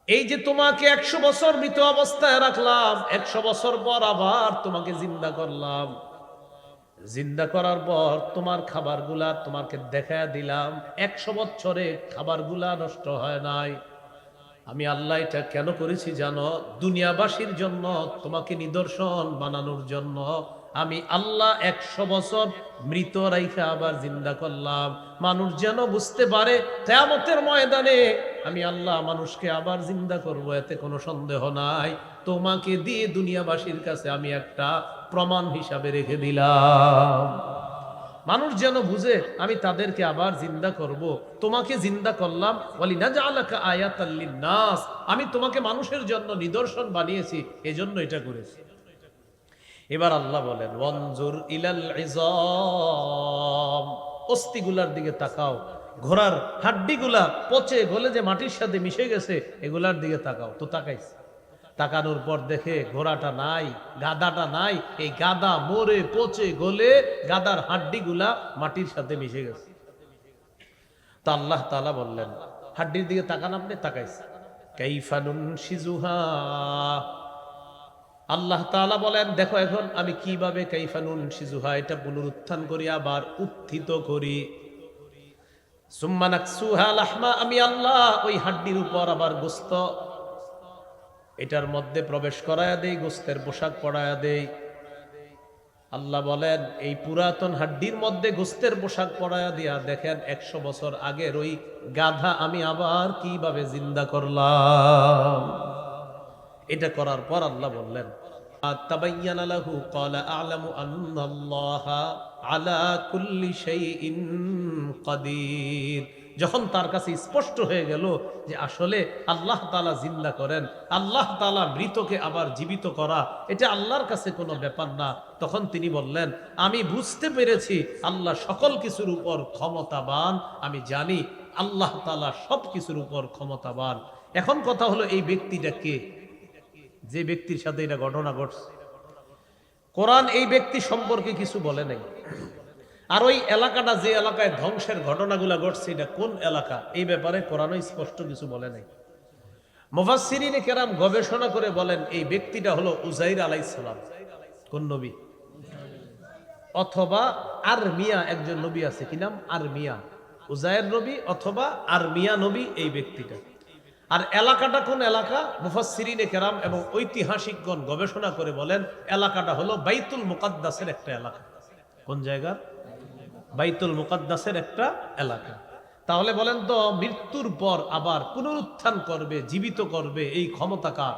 এই যে তোমাকে 100 বছর মৃত অবস্থায় রাখলাম, 100 বছর পর আবার তোমাকে জিন্দা করলাম, জিন্দা করার পর তোমার খাবারগুলা তোমাকে দেখায় দিলাম, 100 বছরে খাবারগুলা নষ্ট হয় নাই। আমি আল্লাহ এটা কেন করেছি জানো? দুনিয়াবাসীর জন্য, তোমাকে নিদর্শন বানানোর জন্য। আমি আল্লাহ 100 বছর মৃত রাইখা আবার জিন্দা করলাম, মানুষ যেন বুঝতে পারে কিয়ামতের ময়দানে আমি আল্লাহ মানুষকে আবার জিন্দা করব, এতে কোনো সন্দেহ নাই। তোমাকে দিয়ে দুনিয়াবাসীর কাছে আমি একটা প্রমাণ হিসাবে রেখে দিলাম, মানুষ যেন বুঝে আমি তাদেরকে আবার জিন্দা করব। তোমাকে জিন্দা করলাম ওয়ালিনাজআলাকা আয়াতাল লিন্নাস, আমি তোমাকে মানুষের জন্য নিদর্শন বানিয়েছি, এজন্য এটা করেছি। এবার আল্লাহ বলেন ওয়ানজুর ইলাল ইযাম, অস্থিগুলার দিকে তাকাও, ঘোড়ার হাড্ডিগুলা পচে গলে যে মাটির সাথে মিশে গেছে এগুলার দিকে তাকাও। তো তাকাইছে, তাকানোর পর দেখে ঘোড়াটা নাই, গাদাটা নাই, এই গাদা মরে পচে গলে গাদার হাড্ডিগুলা মাটির সাথে মিশে গেছে। তা আল্লাহ তাআলা বললেন হাড্ডির দিকে তাকান, আপনি তাকাইছে, কাইফা নুনশিজুহা, আল্লাহ তাআলা বলেন দেখো এখন আমি কিভাবে কাইফা নুনশিজুহা এটা পুনরুত্থান করি, আবার উত্থিত করি। সুম্মা নাকসুহা লাহমা, আমি আল্লাহ ওই হাড্ডির উপর আবার গোশত এটার মধ্যে প্রবেশ করায়া দেই, গোস্তের পোশাক পরায়া দেই। আল্লাহ বলেন এই পুরাতন হাড্ডির মধ্যে গোস্তের পোশাক পরায়া দিয়া দেখেন 100 বছর আগের ওই গাধা আমি আবার কিভাবে জিন্দা করলাম। এটা করার পর আল্লাহ বললেন তাবায়্যানা লাহু ক্বালা আ'লামু আন্নাল্লাহা আলা কুল্লি শাইইন কাদির, যখন তার কাছে স্পষ্ট হয়ে গেল যে আসলে আল্লাহ তাআলা জিন্দা করেন, আল্লাহ তাআলা মৃতকে আবার জীবিত করা এটা আল্লাহর কাছে কোনো ব্যাপার না, তখন তিনি বললেন আমি বুঝতে পেরেছি আল্লাহ সকল কিছুর উপর ক্ষমতাবান, আমি জানি আল্লাহ তাআলা সব কিছুর উপর ক্ষমতাবান। এখন কথা হলো এই ব্যক্তিটা কে, যে ব্যক্তির সাথে এটা ঘটনা ঘটছে? কোরআন এই ব্যক্তি সম্পর্কে কিছু বলে নাই। আর ওই এলাকাটা যে এলাকায় ধ্বংসের ঘটনাগুলো ঘটছে এটা কোন এলাকা এই ব্যাপারে কোরআনও স্পষ্ট কিছু বলে নাই। মুফাসসিরিনে কেরাম গবেষণা করে বলেন এই ব্যক্তিটা হলো উজাইর আলাইহিস সালাম। কোন নবী? অথবা আরমিয়া, একজন নবী আছে, কি নাম? আরমিয়া। উজাইর নবী অথবা আরমিয়া নবী এই ব্যক্তিটা। আর এলাকাটা কোন এলাকা? মুফাসসিরিনে কেরাম এবং ঐতিহাসিকগণ গবেষণা করে বলেন এলাকাটা হলো বাইতুল মুকাদ্দাসের একটা এলাকা। কোন জায়গা? বাইতুল মুকাদ্দাসের একটা এলাকা। তাহলে বলেন তো মৃত্যুর পর আবার পুনরুত্থান করবে, জীবিত করবে, এই ক্ষমতা কার?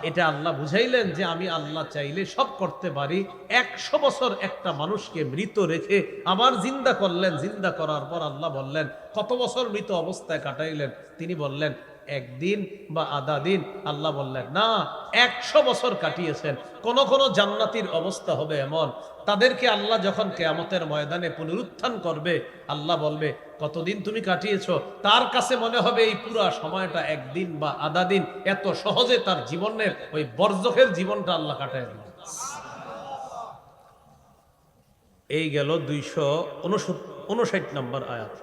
এটা আল্লাহ বুঝাইলেন যে আমি আল্লাহ চাইলে সব করতে পারি। 100 বছর একটা মানুষকে মৃত রেখে আবার জিন্দা করলেন, জিন্দা করার পর আল্লাহ বললেন কত বছর মৃত অবস্থায় কাটাইলেন? তিনি বললেন একদিন বা আধা দিন। আল্লাহ বললেন না, 100 বছর কাটিয়েছেন। কোন কোন জান্নাতীর অবস্থা হবে এমন, তাদেরকে আল্লাহ যখন কিয়ামতের ময়দানে পুনরুত্থান করবে আল্লাহ বলবে কতদিন তুমি কাটিয়েছো? তার কাছে মনে হবে এই পুরো সময়টা একদিন বা আধা দিন। এত সহজে তার জীবনের ওই বর্জকের জীবনটা আল্লাহ কাটায় দিল। এই গেল 259 নম্বর আয়াত।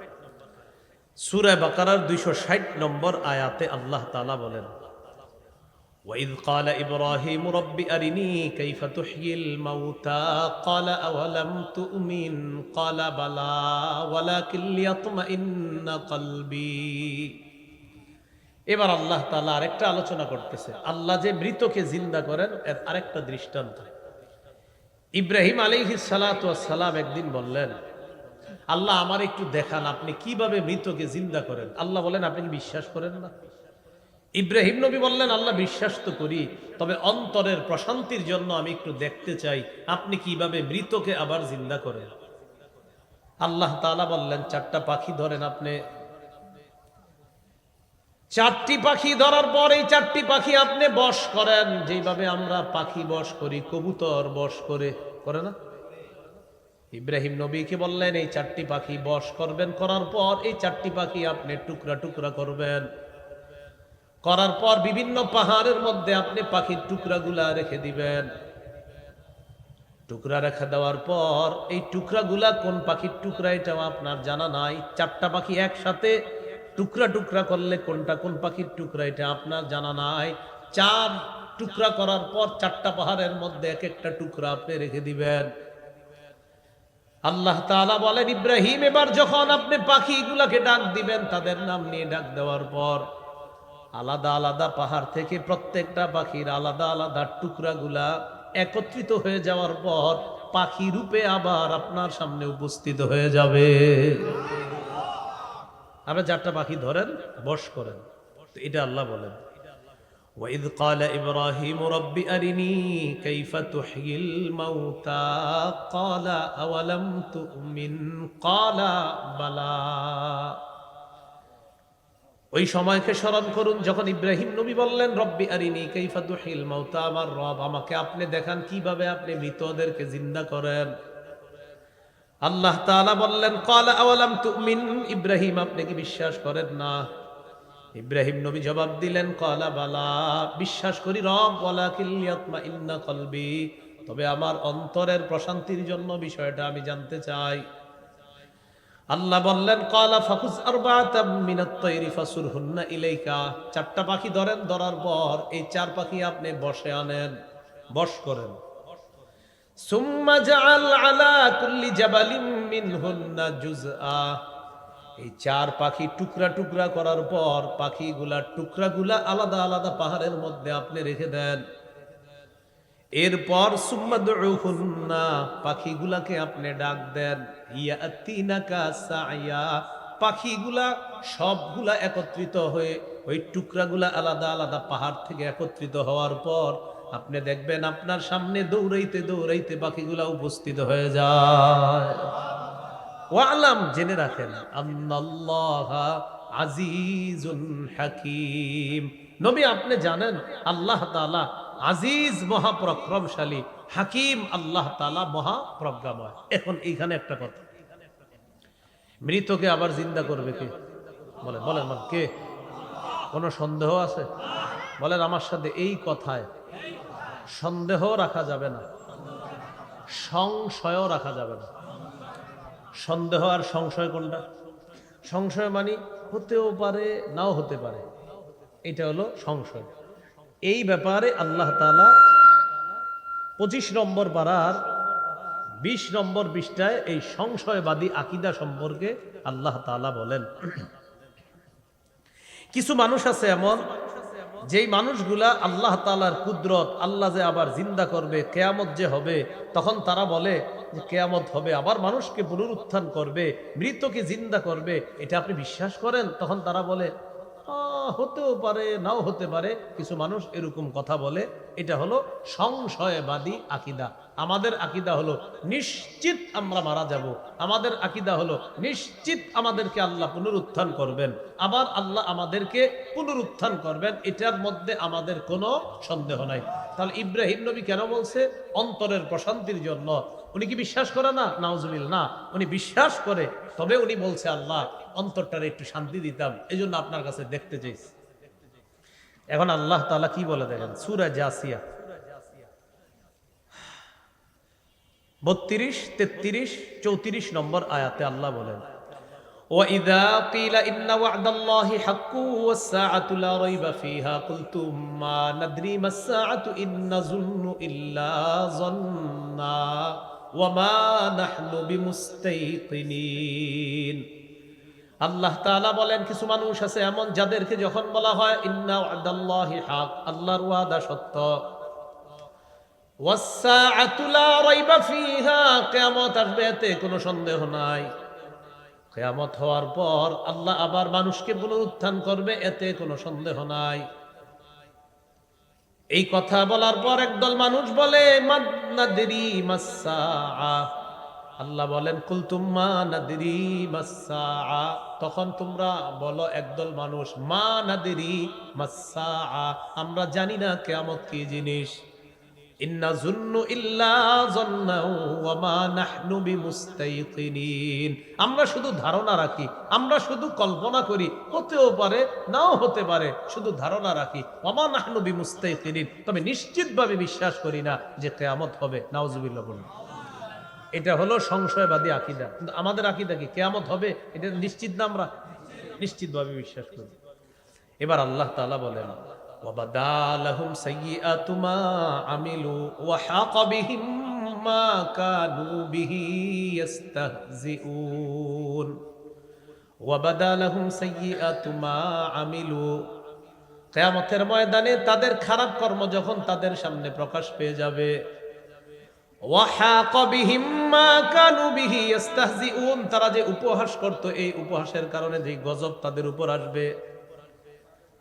সূরা বাকারার 260 নম্বর আয়াতে আল্লাহ তাআলা বলেন وَإِذْ قَالَ إِبْرَاهِيمُ رَبِّ أَرِنِي كَيْفَ تُحْيِي الْمَوْتَى قَالَ أَوَلَمْ تُؤْمِنْ قَالَ بَلَى وَلَكِنْ لِيَطْمَئِنَّ قَلْبِي। এবার আল্লাহ তাআলা আরেকটা আলোচনা করতেছে, আল্লাহ যে মৃতকে জিন্দা করেন এর আরেকটা দৃষ্টান্ত। ইব্রাহিম আলাইহিস সালাতু ওয়াস সালাম একদিন বললেন আল্লাহ আমার একটু দেখান আপনি কিভাবে মৃতকে জিন্দা করেন। আল্লাহ বলেন আপনি কি বিশ্বাস করেন না? ইব্রাহিম নবী বললেন আল্লাহ বিশ্বাস তো করি, তবে অন্তরের প্রশান্তির জন্য আমি একটু দেখতে চাই আপনি কিভাবে মৃতকে আবার জিন্দা করেন। আল্লাহ তাআলা বললেন 4টা পাখি ধরেন আপনি। 4টি পাখি ধরার পর এই 4টি পাখি আপনি বশ করেন, যেভাবে আমরা পাখি বশ করি, কবুতর বশ করে না? ইব্রাহিম নবীকে বললেন এই 4টি পাখি বশ করবেন, করার পর এই 4টি পাখি আপনি টুকরা টুকরা করবেন, করার পর বিভিন্ন পাহাড়ের মধ্যে আপনি পাখির টুকরাগুলা রেখে দিবেন। টুকরা রেখে দেওয়ার পর এই টুকরাগুলা কোন পাখির টুকরা এটাও আপনার জানা নাই। 4টা পাখি একসাথে টুকরা টুকরা করলে কোনটা কোন পাখির টুকরা এটা আপনার জানা নাই। 4 টুকরা করার পর 4টা পাহাড়ের মধ্যে এক একটা টুকরা আপনি রেখে দিবেন। আল্লাহ তাআলা বলেন, ইব্রাহিম এবার যখন আপনি পাখিগুলাকে ডাক দিবেন, তাদের নাম নিয়ে ডাক দেওয়ার পর আলাদা আলাদা পাহাড় থেকে প্রত্যেকটা পাখির আলাদা আলাদা টুকরাগুলা একত্রিত হয়ে যাওয়ার পর পাখি রূপে আবার আপনার সামনে উপস্থিত হয়ে যাবে। আপনি 4টা পাখি ধরেন, বশ করেন। তো এটা আল্লাহ বলেন, وَإِذْ قَالَ إِبْرَاهِيمُ رَبِّ أَرِنِي كَيْفَ تُحْيِي الْمَوْتَى قَالَ أَوَلَمْ تُؤْمِنْ قَالَ بَلَى। ওই সময়কে স্মরণ করুন যখন ইব্রাহিম নবী বললেন, রব্বি আরিনি কাইফা তুহিল মাউতা, আমার রব আমাকে আপনি দেখান কিভাবে আপনি মৃতদেরকে জিন্দা করেন। আল্লাহ তাআলা বললেন, ক্বালা আওয়ালাম তুমিন, ইব্রাহিম আপনি কি বিশ্বাস করেন না? ইব্রাহিম নবী জবাব দিলেন, ক্বালা বালা, বিশ্বাস করি রব, ওয়ালাকিন লিয়াতমাইন্না কলবি, তবে আমার অন্তরের প্রশান্তির জন্য বিষয়টা আমি জানতে চাই। আল্লাহ বললেন, ক্বালা ফাখুজ আরবাআতাম মিনাত তায়রি ফাসুরহুন্না ইলাইকা, 4টা পাখি ধরেন, ধরার পর এই 4 পাখি আপনি বশে আনেন, বশ করেন। সুম্মা জাআল আলা কুল্লি জাবালিন মিনহুন্না জুজআ, এই 4 পাখি টুকরা টুকরা করার পর পাখিগুলা টুকরাগুলা আলাদা আলাদা পাহাড়ের মধ্যে আপনি রেখে দেন। এরপর সুম্মা দুউহুন্না, পাখিগুলাকে আপনি ডাক দেন, ইয়াতিনাকা সায়া, পাখিগুলা সবগুলা একত্রিত হয়ে ওই টুকরাগুলা আলাদা আলাদা পাহাড় থেকে একত্রিত হওয়ার পর আপনি দেখবেন আপনার সামনে দৌড়াইতে দৌড়াইতে পাখিগুলা উপস্থিত হয়ে যায়। ওয়ালাম, জেনে রাখেন, আন্নাল্লাহা আজিজুন হাকীম, নবী আপনি জানেন আল্লাহ তাআলা আজিজ মহাপরাক্রমশালী, হাকিম আল্লাহ তাআলা মহাপ্রজ্ঞাময়। এখন এইখানে একটা কথা, মৃতকে আবার জিন্দা করবে কে? বলেন বলেন কে? কোনো সন্দেহ আছে? বলেন আমার সাথে, এই কথায় সন্দেহ রাখা যাবে না, সংশয়ও রাখা যাবে না। সন্দেহ আর সংশয় কোনটা? সংশয় মানে হতেও পারে নাও হতে পারে, এটা হলো সংশয়। এই ব্যাপারে আল্লাহ তাআলা 25 নম্বর পারার 20 নম্বর পৃষ্ঠায় এই সংশয়বাদী আকীদা সম্পর্কে আল্লাহ তাআলা বলেন, কিছু মানুষ আছে এমন, যেই মানুষগুলা আল্লাহ তাআলার কুদরত, আল্লাহ যে আবার জিন্দা করবে, কিয়ামত যে হবে, তখন তারা বলে যে কিয়ামত হবে, আবার মানুষকে পুনরুত্থান করবে, মৃতকে জিন্দা করবে, এটা আপনি বিশ্বাস করেন? তখন তারা বলে হতেও পারে নাও হতে পারে। কিছু মানুষ এরকম কথা বলে, এটা হলো সংশয়বাদী আকীদা। আমাদের আকীদা হলো নিশ্চিত আমরা মারা যাব, আমাদের আকীদা হলো নিশ্চিত আমাদেরকে আল্লাহ পুনরুত্থান করবেন, আবার আল্লাহ আমাদেরকে পুনরুত্থান করবেন, এটার মধ্যে আমাদের কোনো সন্দেহ নাই। তাহলে ইব্রাহিম নবী কেন বলছে? অন্তরের প্রশান্তির জন্য। উনি কি বিশ্বাস করে না? নাউজুবিল্লাহ, না, উনি বিশ্বাস করে, তবে উনি বলছে আল্লাহ অন্তরটারে একটু শান্তি দিতাম, এই জন্য আপনার কাছে দেখতে চাইছি। এখন আল্লাহ তাআলা কি বলে দেখেন, সূরা জাসিয়া 32, 33, 34 নম্বর আয়াতে আল্লাহ বলেন, وَإِذَا قِيلَ إِنَّ وَعْدَ اللَّهِ حَقٌّ وَالسَّاعَةُ لَا رَيْبَ فِيهَا قُلْتُم مَّا نَدْرِي مَا السَّاعَةُ إِن نَّظُنُّ إِلَّا ظَنًّا وَمَا نَحْنُ بِمُسْتَيْقِنِينَ। আল্লাহ তাআলা বলেন, কিছু মানুষ আছে এমন, যাদেরকে যখন বলা হয় ইন্না ওয়াদাল্লাহি হক, আল্লাহর ওয়াদা সত্য, ওয়াসসাআতু লা রাইবা ফিহা, কিয়ামত আসবে এতে কোনো সন্দেহ নাই, কিয়ামত হওয়ার পর আল্লাহ আবার মানুষকে পুনরুত্থান করবে, এতে কোনো সন্দেহ নাই। এই কথা বলার পর একদল মানুষ বলে মা নাদরি মাসসাআ, আল্লাহ বলেন কুলতুম মা নাদরি মাসসাআ, তখন তোমরা বলো একদল মানুষ মা নাদরি মাসসাআ, আমরা জানি না কিয়ামত কি জিনিস। ইন্না যুন্নু ইল্লা যন্নাও ওয়া মা নাহনু বিমুস্তাইকিনিন, আমরা শুধু ধারণা রাখি, আমরা শুধু কল্পনা করি, হতেও পারে নাও হতে পারে, শুধু ধারণা রাখি। ওয়া মা নাহনু বিমুস্তাইকিনিন, তবে নিশ্চিতভাবে বিশ্বাস করি না যে কিয়ামত হবে। নাউজুবিল্লাহ বলুন। এটা হলো সংশয়বাদী আকীদা। কিন্তু আমাদের আকীদা কি? কিয়ামত হবে, এটা নিশ্চিত না আমরা? নিশ্চিতভাবে বিশ্বাস করি। এবার আল্লাহ তাআলা বলেন ওয়াবাদালাহুম সাইয়্যাতু মা আমিলু ওয়া হাকা বিহিম মা কানু বিহি ইস্তাহজিউন। ওয়াবাদালাহুম সাইয়্যাতু মা আমিলু, কিয়ামতের ময়দানে তাদের খারাপ কর্ম যখন তাদের সামনে প্রকাশ পেয়ে যাবে, ওয়া হাকা বিহিম মা কানু বিহি ইস্তাহজিউন, তারা যে উপহাস করত এই উপহাসের কারণে যে গজব তাদের উপর আসবে,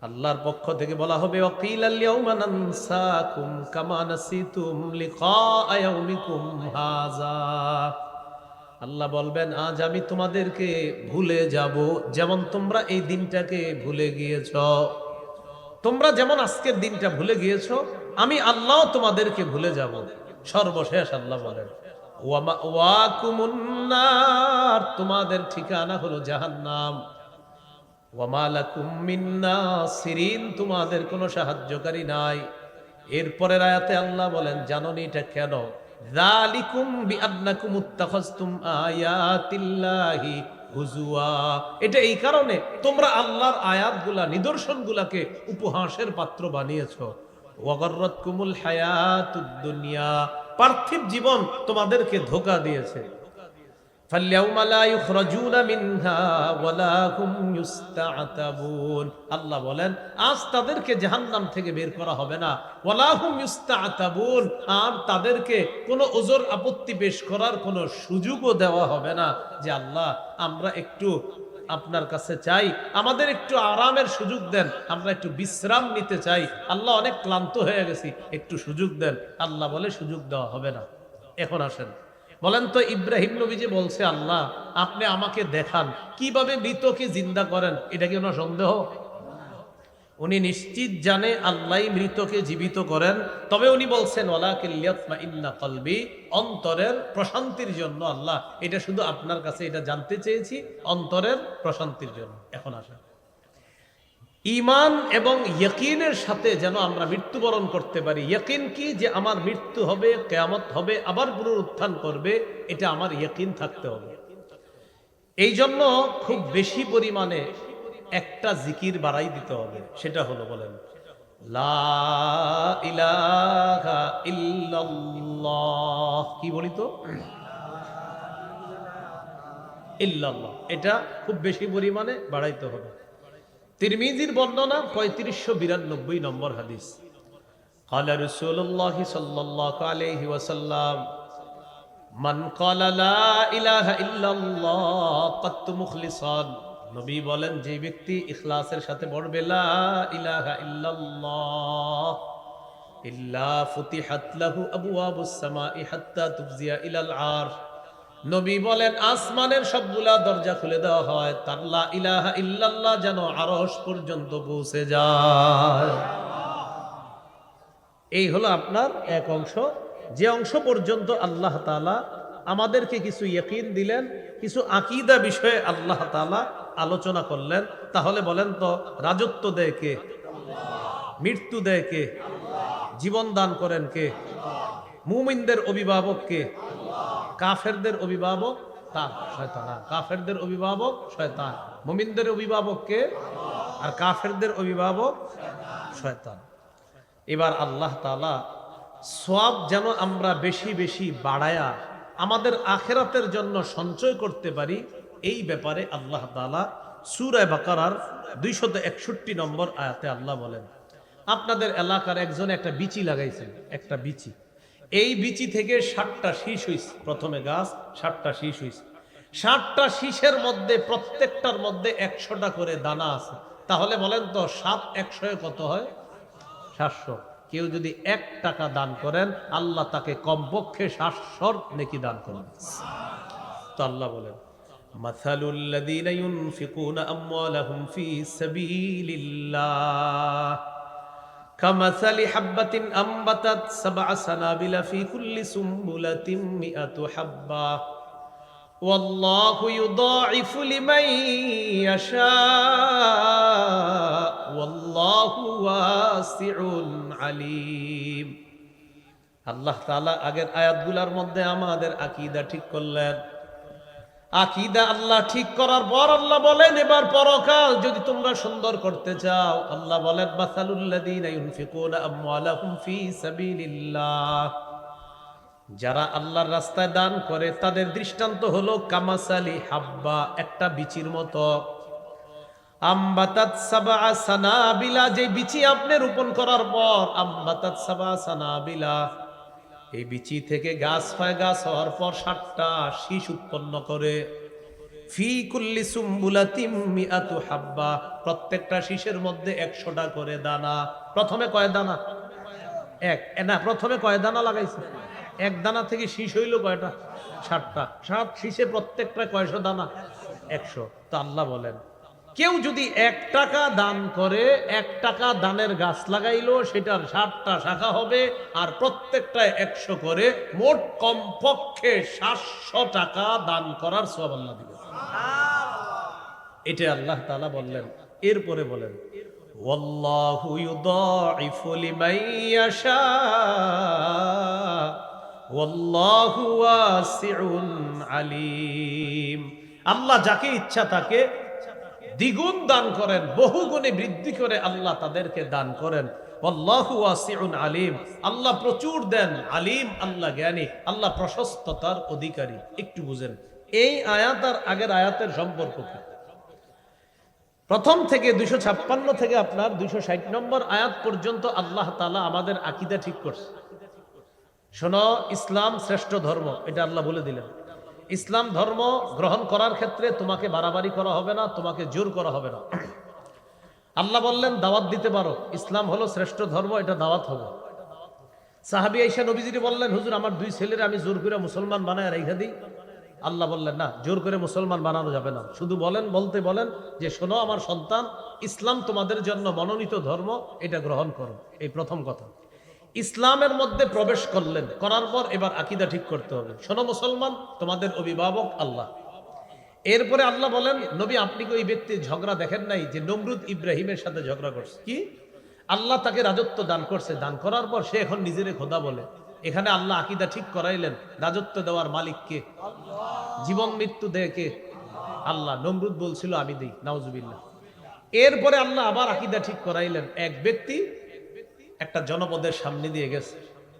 আল্লাহর পক্ষ থেকে বলা হবে ওয়াকিলাল ইয়াউমা নানসাকুম কামা নাসিতুম লিকা ইয়াউমিকুম হাযা। আল্লাহ বলবেন আজ আমি তোমাদেরকে ভুলে যাব যেমন তোমরা এই দিনটাকে ভুলে গিয়েছ। তোমরা যেমন আজকের দিনটা ভুলে গিয়েছ, আমি আল্লাহ তোমাদেরকে ভুলে যাব। সর্বশেষ আল্লাহ বলেন ওয়া মাওয়াকুমুন নার, তোমাদের ঠিকানা হলো জাহান্নাম। ওয়ামা লাকুম মিন নাসিরিন, তোমাদের কোনো সাহায্যকারী নাই। এরপরের আয়াতে আল্লাহ বলেন জানোনি এটা কেন? যালিকুম বিআন্নাকুম ইত্তাখাযতুম আয়াতিল্লাহি হুজুয়া, এটা এই কারণে তোমরা আল্লাহর আয়াতগুলা নিদর্শনগুলাকে উপহাসের পাত্র বানিয়েছো। ওয়াগাররাতকুমুল হায়াতুদ দুনিয়া, পার্থিব জীবন তোমাদেরকে ধোঁকা দিয়েছে। ফাল্যাউমা লা ইখরাজুনা মিনহা ওয়ালা হুম ইউস্তাআতাবুন, আল্লাহ বলেন আজ তাদেরকে জাহান্নাম থেকে বের করা হবে না। ওয়ালা হুম ইউস্তাআতাবুন, আর তাদেরকে কোনো ওজর আপত্তি পেশ করার কোনো সুযোগও দেওয়া হবে না যে আল্লাহ আমরা একটু আপনার কাছে চাই, আমাদের একটু আরামের সুযোগ দেন, আমরা একটু বিশ্রাম নিতে চাই, আল্লাহ অনেক ক্লান্ত হয়ে গেছি, একটু সুযোগ দেন। আল্লাহ বলে সুযোগ দেওয়া হবে না। এখন আসেন বলেন তো, ইব্রাহিম নবী যে বলছে আল্লাহ আপনি আমাকে দেখান কিভাবে মৃতকে জিন্দা করেন, এটা কি ওনার সন্দেহ? উনি নিশ্চিত জানে আল্লাহ মৃতকে জীবিত করেন, তবে উনি বলছেন ওয়ালাকিন লিয়াতমাইন্না কলবি, অন্তরের প্রশান্তির জন্য আল্লাহ এটা শুধু আপনার কাছে এটা জানতে চেয়েছি, অন্তরের প্রশান্তির জন্য। এখন আসেন ঈমান এবং ইয়াকিনের সাথে যেন আমরা মৃত্যুবরণ করতে পারি। ইয়াকিন কি? যে আমার মৃত্যু হবে, কিয়ামত হবে, আবার পুনরুত্থান করবে, এটা আমার ইয়াকিন থাকতে হবে। এই জন্য খুব বেশি পরিমাণে একটা জিকির বাড়াই দিতে হবে, সেটা হলো বলেন লা ইলাহা ইল্লাল্লাহ। কি বলি তো? ইল্লাল্লাহ, এটা খুব বেশি পরিমাণে বাড়াইতে হবে। তিরমিজির বর্ণনা ৩৫৯২ নম্বর হাদিস। قال رسول الله صلى الله عليه وسلم من قال لا اله الا الله قد مخلصا, নবী বলেন যে ব্যক্তি ইখলাসের সাথে পড়বে লা ইলাহা ইল্লাল্লাহ ইল্লা ফুতিহাত লাহু আবওয়াবুস সামাই হাত্তা তুফজিয়া ইলাল আরশ, নবী বলেন আসমানের সবগুলা দরজা খুলে দেওয়া হয় তার লা ইলাহা ইল্লাল্লাহ যেন আরশ পর্যন্ত পৌঁছে যায়। এই হলো আপনার এক অংশ, যে অংশ পর্যন্ত আল্লাহ তাআলা আমাদেরকে কিছু ইয়াকিন দিলেন, কিছু আকীদা বিষয়ে আল্লাহ তাআলা আলোচনা করলেন। তাহলে বলেন তো রাজত্ব দেয় কে? মৃত্যু দেয় কে? জীবন দান করেন কে? মুমিনদের অভিভাবক কে? কাফেরদের অভিভাবক শয়তান। কাফেরদের অভিভাবক শয়তান, মুমিনদের অভিভাবক কে? আর কাফেরদের অভিভাবক শয়তান। এবার আল্লাহ তাআলা সওয়াব যেন আমরা বেশি বেশি বাড়ায়া আমাদের আখিরাতের জন্য সঞ্চয় করতে পারি, এই ব্যাপারে আল্লাহ তাআলা সূরা বাকারার 261 নম্বর আয়াতে আল্লাহ বলেন আপনাদের এলাকার একজন একটা বিচি লাগাইছেন, একটা বিচি, এই বিচি থেকে 60টা শীষ হইছে, প্রথমে গাছ 60টা শীষ হইছে, 60টা শীষের মধ্যে প্রত্যেকটার মধ্যে 100টা করে দানা আছে। তাহলে বলেন তো 7 100 কত হয়? 700। কেউ যদি 1 টাকা দান করেন আল্লাহ তাকে কমপক্ষে 700 নেকি দান করেন। তো আল্লাহ বলেন মাসালুল লাযীনা ইউনফিকুনা আমওয়ালাহুম ফী সাবিলিল্লাহ কামাসালি হাববাতিন আমবাতাত সাবআ সানাবিলা ফী কুল্লি সুম্বুলাতিন মিআতু হাব্বা ওয়াল্লাহু ইউদাঈফু লিমান ইয়াশা ওয়াল্লাহু ওয়াসিউন আলীম। আল্লাহ তাআলা আগের আয়াতগুলোর মধ্যে আমাদের আকীদা ঠিক করলেন। আকীদা আল্লাহ ঠিক করার পর আল্লাহ বলেন এবার পরকাল যদি তোমরা সুন্দর করতে চাও, আল্লাহ বলেন মাসালুল লাযীনা ইউনফিকুনা আমওয়ালাহুম ফী সাবিলিল্লাহ, যারা আল্লাহর রাস্তায় দান করে তাদের দৃষ্টান্ত হলো কামাসালি হাব্বা, একটা বিচির মতো, আম্বাতাত সাবআ সানাবিলা, যে বিচি আপনি রোপণ করার পর আম্বাতাত সাবআ সানাবিলা, এই বিচি থেকে গাছ হয়, গাছ হওয়ার পর 60টা শীষ উৎপন্ন করে, ফি কুল্লি সুম্বুলাতিম মিআতু হাব্বা, প্রত্যেকটা শীষের মধ্যে 100টা করে দানা। প্রথমে কয় দানা? এক না, প্রথমে কয় দানা লাগাইছে? এক দানা থেকে শীষ হইল কয়টা? 60টা। 60 শীষে প্রত্যেকটা কয়শো দানা? 100। তো আল্লাহ বলেন কেউ যদি 1 টাকা দান করে, 1 টাকা দানের গাছ লাগাইলো, সেটার 60টা শাখা হবে, আর প্রত্যেকটা 100 করে, মোট কমপক্ষে 700 টাকা দান করার সওয়াব আল্লাহ দিবেন। এটা আল্লাহ তাআলা বললেন। এরপরে বলেন ওয়াল্লাহু ইউদাইফু লিমান ইয়াশা ওয়াল্লাহু ওয়াসিউন আলিম, আল্লাহ যাকে ইচ্ছা তাকে দ্বিগুণ দান করেন, বহুগুণে বৃদ্ধি করে আল্লাহ তাদেরকে দান করেন। আল্লাহু ওয়াসিউন আলিম, আল্লাহ প্রচুর দেন, আলিম আল্লাহ জ্ঞানী, আল্লাহ প্রশস্ততার অধিকারী। একটু বুঝেন এই আয়াত আর আগের আয়াতের সম্পর্ক কি। প্রথম থেকে 256 থেকে আপনার 260 নম্বর আয়াত পর্যন্ত আল্লাহ তাআলা আমাদের আকীদা ঠিক করছে। শোনো, ইসলাম শ্রেষ্ঠ ধর্ম, এটা আল্লাহ বলে দিলেন। ইসলাম ধর্ম গ্রহণ করার ক্ষেত্রে তোমাকে বাড়াবাড়ি করা হবে না, তোমাকে জোর করা হবে না। আল্লাহ বললেন দাওয়াত দিতে পারো, ইসলাম হলো শ্রেষ্ঠ ধর্ম, এটা দাওয়াত হবে। সাহাবী আয়েশা নবীজিকে বললেন হুজুর আমার 2 ছেলের আমি জোর করে মুসলমান বানায় রেখে দিই। আল্লাহ বললেন না, জোর করে মুসলমান বানানো যাবে না, শুধু বলতে বলেন যে শোনো আমার সন্তান, ইসলাম তোমাদের জন্য মনোনীত ধর্ম, এটা গ্রহণ করো। এই প্রথম কথা। ইসলামের মধ্যে প্রবেশ করলেন, করার পর এবার আকীদা ঠিক করতে হবে। শোনো মুসলমান, তোমাদের অভিভাবক আল্লাহ। এরপরে আল্লাহ বলেন নবী আপনি কি ওই ব্যক্তির ঝগড়া দেখেন নাই যে নমরুদ ইব্রাহিমের সাথে ঝগড়া করছে? কি আল্লাহ তাকে রাজত্ব দান করছে, দান করার পর সে এখন নিজেরে খোদা বলে। এখানে আল্লাহ আকীদা ঠিক করাইলেন, রাজত্ব দেওয়ার মালিক কে? জীবন মৃত্যু দেয় কে? আল্লাহ। নমরুদ বলছিল আমি দেই, নাউজুবিল্লাহ। এরপরে আল্লাহ আবার আকীদা ঠিক করাইলেন, এক ব্যক্তি একটা জনপদের সামনে দিয়ে গেছে,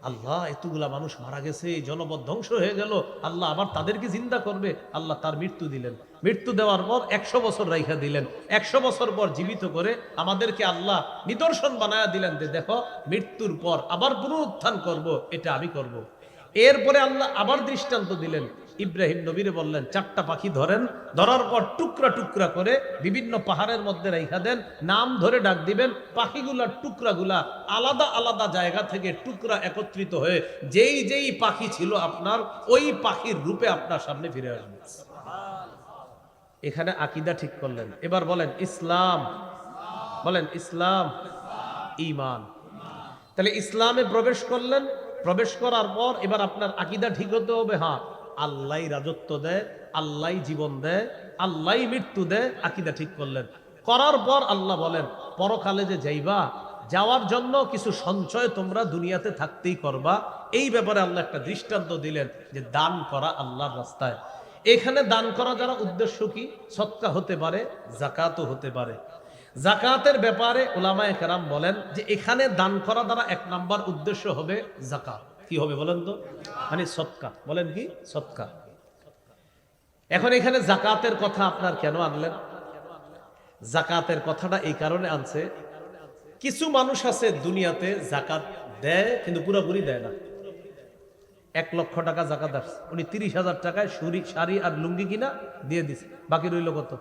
আল্লাহ এতগুলা মানুষ মারা গেছে, এই জনপদ ধ্বংস হয়ে গেল, আল্লাহ আবার তাদেরকে জিন্দা করবে। আল্লাহ তার মৃত্যু দিলেন, মৃত্যু দেওয়ার পর 100 বছর রাইখা দিলেন, 100 বছর পর জীবিত করে আমাদেরকে আল্লাহ নিদর্শন বানায়া দিলেন যে দেখো মৃত্যুর পর আবার পুনরুত্থান করব, এটা আমি করব। এরপরে আল্লাহ আবার দৃষ্টান্ত দিলেন, ইব্রাহিম নবীরে বললেন 4টা পাখি ধরেন, ধরার পর টুকরা টুকরা করে বিভিন্ন পাহাড়ের মধ্যে রাইখা দেন, নাম ধরে ডাক দিবেন, পাখিগুলার টুকরাগুলা আলাদা আলাদা জায়গা থেকে টুকরা একত্রিত হয়ে যেই যেই পাখি ছিল আপনার, ওই পাখির রূপে আপনার সামনে ফিরে আসবে। এখানে আকীদা ঠিক করলেন। এবার বলেন ইসলাম, বলেন ইসলাম, ঈমান। তাহলে ইসলামে প্রবেশ করলেন, প্রবেশ করার পর এবার আপনার আকীদা ঠিক হতে হবে, হ্যাঁ আল্লাহই রাজত্ব দেয়, আল্লাহই জীবন দেয়, আল্লাহই মৃত্যু দেয়। আকীদা ঠিক করলেন, করার পর আল্লাহ বলেন পরকালে যে যাইবা, যাওয়ার জন্য কিছু সঞ্চয় তোমরা দুনিয়াতে থাকতেই করবা। এই ব্যাপারে আল্লাহ একটা দৃষ্টান্ত দিলেন যে দান করা আল্লাহর রাস্তায়। এখানে দান করা যারা উদ্দেশ্য কি? সদকা হতে পারে, যাকাতও হতে পারে। যাকাতের ব্যাপারে উলামায়ে কেরাম বলেন যে এখানে দান করা দ্বারা 1 নাম্বার উদ্দেশ্য হবে যাকাত। কি হবে বলেন তো? মানে সদকা। বলেন কি? সদকা। এখন এখানে যাকাতের কথা আপনার কেন আনলেন? যাকাতের কথাটা এই কারণে আনছে, কিছু মানুষ আছে দুনিয়াতে যাকাত দেয় কিন্তু পুরোপুরি দেয় না। 1 লক্ষ টাকা যাকাত আসছে, উনি 30,000 টাকায় শাড়ি আর লুঙ্গি কিনা দিয়ে দিছে, বাকি রইল কত?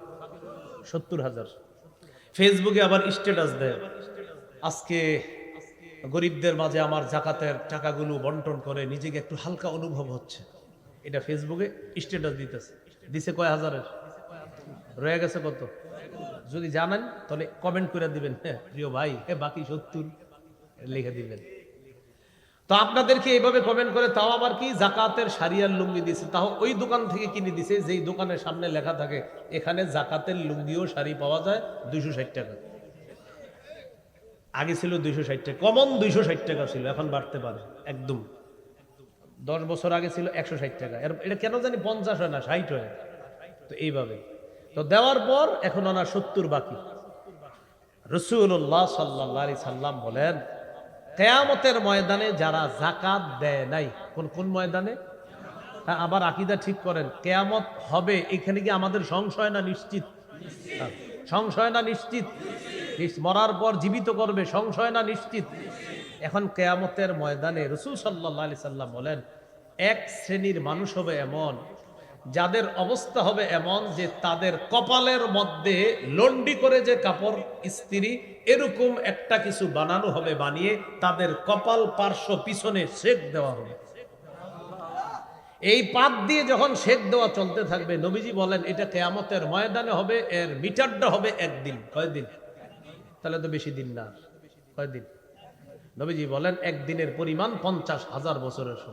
70,000। ফেসবুকে আবার স্ট্যাটাস দেয়, আজকে গরিবদের মাঝে আমার যাকাতের টাকাগুলো বন্টন করে নিজেকে একটু হালকা অনুভব হচ্ছে। এটা ফেসবুকে স্ট্যাটাস দিতেছে, দিছে কয় হাজারের, রয়ে গেছে কত? যদি জানেন তাহলে কমেন্ট করে দিবেন, হ্যাঁ প্রিয় ভাই, বাকি 70 লিখে দিবেন। তো আপনাদেরকে এইভাবে কমেন্ট করে, তাও আবার কি জাকাতের শাড়ি আর লুঙ্গি দিছে, তাও ওই দোকান থেকে কিনে দিছে যেই দোকানের সামনে লেখা থাকে এখানে জাকাতের লুঙ্গি ও শাড়ি পাওয়া যায় 260 টাকা। আগে ছিল 260 টাকা, কমন 260 টাকা ছিল, এখন বাড়তে পারে। একদম 10 বছর আগে ছিল 160 টাকা। এটা কেন জানি 50 হয় না, 60 হয়। তো এইভাবে তো দেওয়ার পর এখন ওনার 70 বাকি। রাসূলুল্লাহ সাল্লাল্লাহু আলাইহি সাল্লাম বলেন, কিয়ামতের ময়দানে যারা যাকাত দেয় নাই, কোন ময়দানে? হ্যাঁ, আবার আকীদা ঠিক করেন, কিয়ামত হবে এখানে কি আমাদের সংশয় না নিশ্চিত? হ্যাঁ, সংশয় না নিশ্চিত? মরার পর জীবিত করবে, সংশয় না নিশ্চিত? এখন কিয়ামতের ময়দানে রাসূল সাল্লাল্লাহু আলাইহি সাল্লাম বলেন, এক শ্রেণীর মানুষ হবে এমন, যাদের অবস্থা হবে এমন যে তাদের কপালের মধ্যে লন্ডি করে যে কাপড় ইস্ত্রি এরকম একটা কিছু বানানো হবে, বানিয়ে তাদের কপাল পার্শ্ব পিছনে সেক দেওয়া হবে। এই পাত দিয়ে যখন সেক দেওয়া চলতে থাকবে, নবীজি বলেন এটা কিয়ামতের ময়দানে হবে, এর মিটারটা হবে একদিন। কয়দিন? তাহলে তো বেশি দিন না। কয়দিন? নবীজি বলেন একদিনের পরিমাণ 50,000 বছরের সমান।